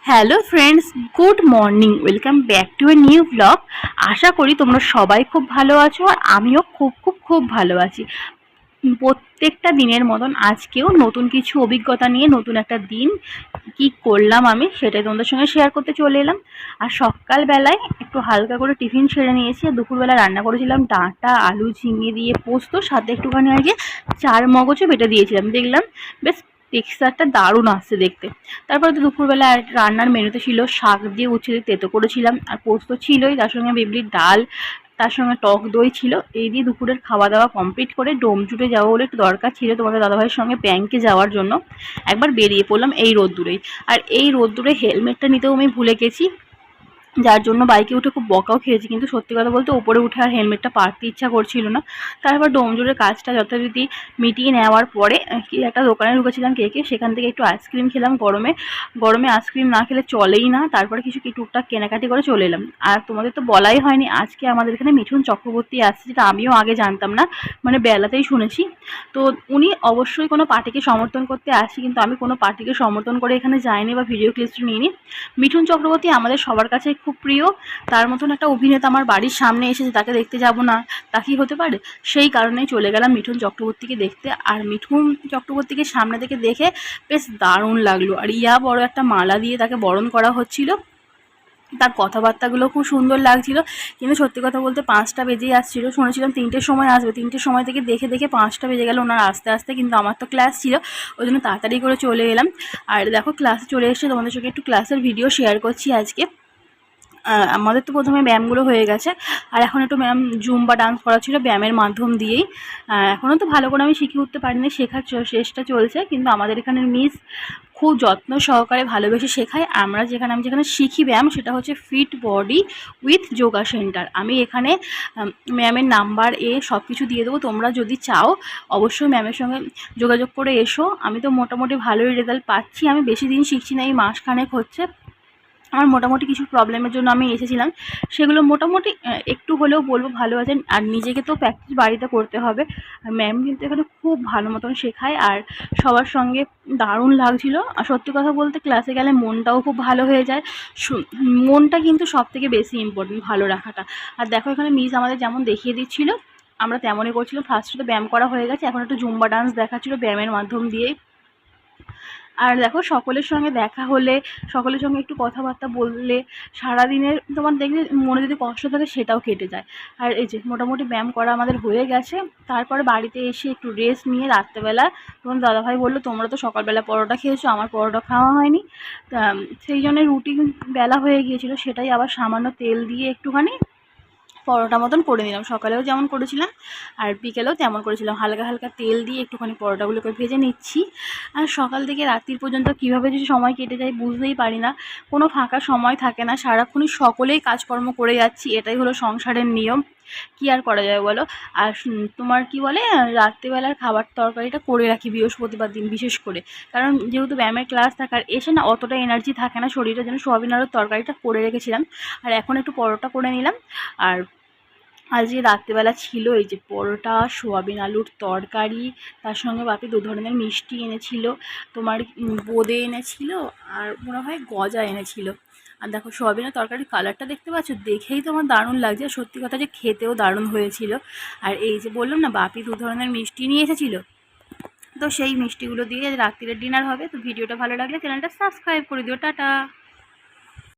Hello friends, good morning. Welcome back to a new blog. আশা করি তোমরা সবাই খুব ভালো আছো আর আমিও খুব খুব খুব ভালো আছি। প্রত্যেকটা দিনের মতন আজকেও নতুন কিছু অভিজ্ঞতা নিয়ে নতুন একটা দিন কি করলাম আমি সেটাই তোমাদের সঙ্গে শেয়ার করতে চলে এলাম। আর সকালবেলায় একটু হালকা করে টিফিন সেরে নিয়েছি। আর দুপুরবেলা রান্না করেছিলাম ডাঁটা আলু ঝিঙে দিয়ে পোস্ত, সাথে একটুখানি আগে চার মগজও বেটে দিয়েছিলাম। দেখলাম বেশ টেক্সচারটা দারুণ আসছে দেখতে। তারপরে তো দুপুরবেলা রান্নার মেনুতে ছিল শাক দিয়ে উচ্ছে দিয়ে তেতো করেছিলাম, আর পোস্ত ছিলই, তার সঙ্গে বিবলির ডাল, তার সঙ্গে টক দই ছিল। এই দিয়ে দুপুরের খাওয়া দাওয়া কমপ্লিট করে ডোমজুড়ে যাবো বলে একটু দরকার ছিল তোমাদের দাদাভাইয়ের সঙ্গে ব্যাংকে যাওয়ার জন্য একবার বেরিয়ে পড়লাম এই রোদ্দুরেই। আর এই রোদ্দুরে হেলমেটটা নিতেও আমি ভুলে গেছি, যার জন্য বাইকে উঠে খুব বকাও খেয়েছি। কিন্তু সত্যি কথা বলতে ওপরে উঠে আর হেলমেটটা পারতে ইচ্ছা করছিল না। তারপর ডোমজুড়ের কাজটা যথারীতি মিটিয়ে নেওয়ার পরে কি একটা দোকানে ঢুকেছিলাম কেকে, সেখান থেকে একটু আইসক্রিম খেলাম। গরমে গরমে আইসক্রিম না খেলে চলেই না। তারপরে কিছু কি টুকটাক কেনাকাটি করে চলে এলাম। আর তোমাদের তো বলাই হয়নি, আজকে আমাদের এখানে মিঠুন চক্রবর্তী আসছে, যেটা আমিও আগে জানতাম না, মানে বেলাতেই শুনেছি। তো উনি অবশ্যই কোনো পার্টিকে সমর্থন করতে আসছে, কিন্তু আমি কোনো পার্টিকে সমর্থন করে এখানে যাইনি বা ভিডিও ক্লিপসটা নিইনি। মিঠুন চক্রবর্তী আমাদের সবার কাছে খুব প্রিয়। তার মতন একটা অভিনেতা আমার বাড়ির সামনে এসেছে, তাকে দেখতে যাব না তা কি হতে পারে? সেই কারণেই চলে গেলাম মিঠুন চক্রবর্তীকে দেখতে। আর মিঠুন চক্রবর্তীকে সামনে থেকে দেখে বেশ দারুণ লাগলো। আর বড় একটা মালা দিয়ে তাকে বরণ করা হচ্ছিল। তার কথাবার্তাগুলো খুব সুন্দর লাগছিল। কিন্তু সত্যি কথা বলতে 5টা বেজেই আসছিল, শুনেছিলাম 3টের সময় আসবে। 3টের সময় থেকে দেখে দেখে 5টা বেজে গেল ওনার আসতে আসতে। কিন্তু আমার তো ক্লাস ছিল, ওই জন্য তাড়াতাড়ি করে চলে এলাম। আর দেখো ক্লাসে চলে এসে তোমাদের সঙ্গে একটু ক্লাসের ভিডিও শেয়ার করছি আজকে। আমাদের তো প্রথমে ব্যায়ামগুলো হয়ে গেছে, আর এখন একটু ম্যাম জুম্বা ডান্স করা ছিল ব্যায়ামের মাধ্যম দিয়েই। এখনও তো ভালো করে আমি শিখে উঠতে পারিনি, শেখার চেষ্টা চলছে। কিন্তু আমাদের এখানের মিস খুব যত্ন সহকারে ভালোবেসে শেখায়। আমি যেখানে শিখি ব্যায়াম, সেটা হচ্ছে fit body with yoga centre. আমি এখানে ম্যামের নাম্বার সব কিছু দিয়ে দেবো, তোমরা যদি চাও অবশ্যই ম্যামের সঙ্গে যোগাযোগ করে এসো। আমি তো মোটামুটি ভালোই রেজাল্ট পাচ্ছি। আমি বেশি দিন শিখছি না, এই মাসখানেক হচ্ছে। আমার মোটামুটি কিছু প্রবলেমের জন্য আমি এসেছিলাম, সেগুলো মোটামুটি একটু হলেও বলবো ভালো আছেন। আর নিজেকে তো প্র্যাকটিস বাড়িতে করতে হবে। আর ম্যাম কিন্তু এখানে খুব ভালো মতন শেখায়, আর সবার সঙ্গে দারুণ লাগছিল। আর সত্যি কথা বলতে ক্লাসে গেলে মনটাও খুব ভালো হয়ে যায়। মনটা কিন্তু সব থেকে বেশি ইম্পর্টেন্ট, ভালো রাখাটা। আর দেখো এখানে মিস আমাদের যেমন দেখিয়ে দিচ্ছিল আমরা তেমনই করছিলাম। ফার্স্টে তো ব্যায়াম করা হয়ে গেছে, এখন একটু জুম্বা ডান্স দেখাচ্ছিল ব্যায়ামের মাধ্যম দিয়ে। আর দেখো সকলের সঙ্গে দেখা হলে, সকলের সঙ্গে একটু কথাবার্তা বললে সারাদিনের তোমার দেখবে মনে যদি কষ্ট থাকে সেটাও কেটে যায়। আর এই যে মোটামুটি ব্যায়াম করা আমাদের হয়ে গেছে। তারপরে বাড়িতে এসে একটু রেস্ট নিয়ে রাত্রেবেলা তখন দাদাভাই বললো তোমরা তো সকালবেলা পরোটা খেয়েছো, আমার পরোটা খাওয়া হয়নি। তা সেই জন্য রুটি বেলা হয়ে গিয়েছিলো, সেটাই আবার সামান্য তেল দিয়ে একটুখানি পরোটা মতন করে নিলাম। সকালেও যেমন করেছিলাম আর বিকেলেও তেমন করেছিলাম, হালকা হালকা তেল দিয়ে একটুখানি পরোটাগুলোকে ভেজে নিচ্ছি। আর সকাল থেকে রাত্রির পর্যন্ত কীভাবে যে সময় কেটে যায় বুঝতেই পারি না, কোনো ফাঁকা সময় থাকে না, সারাক্ষণই সকলেই কাজকর্ম করে যাচ্ছি। এটাই হলো সংসারের নিয়ম, কি আর করা যাবে বলো। আর তোমার কি বলে, রাত্রিবেলার খাবার তরকারিটা করে রাখি বৃহস্পতিবার দিন বিশেষ করে, কারণ যেহেতু ব্যায়ামের ক্লাস থাকার এসে না অতটা এনার্জি থাকে না শরীরের জন্য। সোয়াবিন আলুর তরকারিটা করে রেখেছিলাম, আর এখন একটু পরোটা করে নিলাম। আর আজকে রাত্রেবেলা ছিল এই যে পরোটা, সোয়াবিন আলুর তরকারি, তার সঙ্গে বাপি 2 ধরনের মিষ্টি এনেছিল, তোমার বোঁদে এনেছিল, আর মনে হয় গজা এনেছিল। আর দেখো সোয়াবিনের তরকারির কালারটা দেখতে পাচ্ছ, দেখেই তো আমার দারুণ লাগছে। আর সত্যি কথা যে খেতেও দারুণ হয়েছিল। আর এই যে বললাম না বাপি 2 ধরনের মিষ্টি নিয়ে এসেছিলো, তো সেই মিষ্টিগুলো দিয়ে রাত্রিরের ডিনার হবে। তো ভিডিওটা ভালো লাগলে চ্যানেলটা সাবস্ক্রাইব করে দিও। টাটা।